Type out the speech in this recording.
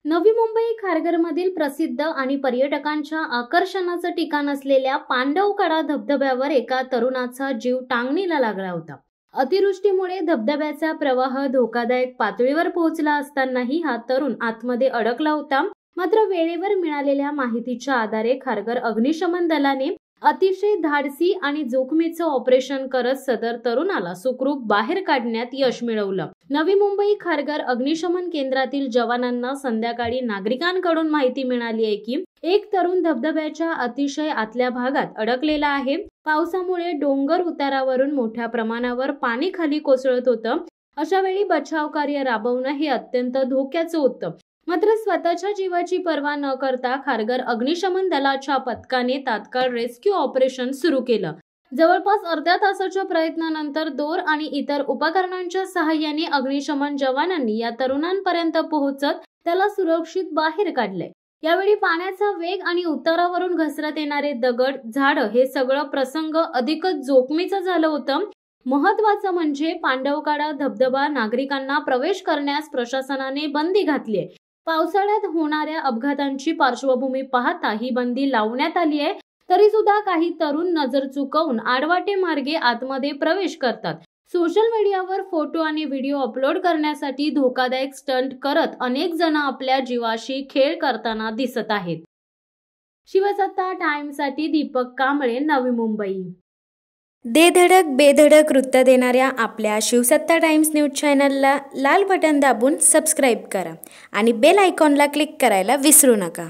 नवी मुंबई खारघरमधील प्रसिद्ध आणि पर्यटकांच्या आकर्षणाचं ठिकाण असलेल्या पांडवकडा धबधब्यावर एका तरुणाचा जीव टांगणीला लागला होता। अतिवृष्टीमुळे धबधब्याचा प्रवाह धोकादायक पातळीवर पोहोचला असतानाही हा तरुण आतमध्ये अडकला होता। मात्र वेळेवर मिळालेल्या माहितीच्या आधारे खारघर अग्निशमन दलाने अतिशय धाडसी आणि जोखमीचं ऑपरेशन करत सदर तरुणाला सुखरूप बाहेर काढण्यात यश मिळवलं। नवी मुंबई खारघर अग्निशमन केंद्रातील जवानांना संध्याकाळी नागरिकांकडून माहिती मिळाली आहे की एक तरुण धबधब्याच्या अतिशय आतल्या भागात अडकलेला आहे। पावसामुळे डोंगर उतारावरून मोठ्या प्रमाणावर पाणी खाली कोसळत होतं। अशा वेळी बचाव कार्य राबवणं हे अत्यंत धोक्याचं होतं। मात्र स्वतःच्या जीवाची पर्वा न करता खारघर अग्निशमन दलाच्या पथकाने तात्काळ रेस्क्यू ऑपरेशन सुरू केलं। जवळपास अर्ध्या तासाच्या प्रयत्नानंतर दोर आणि इतर उपकरणांच्या सहाय्याने अग्निशमन जवानांनी या तरुणांपर्यंत पोहोचत त्याला सुरक्षित बाहेर काढले। यावेळी पाण्याचा वेग आणि उतारावरून घसरत येणारे दगड, झाडं हे सगळं प्रसंग अधिकच जोखमीचं झालं होतं। महत्त्वाचं म्हणजे पांडवकडा धबधबा नागरिकांना प्रवेश करण्यास प्रशासनाने बंदी घातली आहे। पावसाळ्यात होणाऱ्या अपघातांची पार्श्वभूमी पाहता ही बंदी लावण्यात आली आहे। तरी सुद्धा काही तरुण नजर चुकवून आडवाटे मार्गे आतमध्ये प्रवेश करतात। सोशल मीडियावर फोटो आणि व्हिडिओ अपलोड करण्यासाठी धोकादायक स्टंट करत अनेक जण आपल्या जीवाशी खेळ करताना दिसत आहेत। शिवसत्ता टाइम्ससाठी दीपक कांबळे, नवी मुंबई। दे धडक बेधडक वृत्त देणाऱ्या आपल्या शिवसत्ता टाइम्स न्यूज चॅनलला लाल बटन दाबून सबस्क्राईब करा आणि बेल आयकॉनला क्लिक करायला विसरू नका।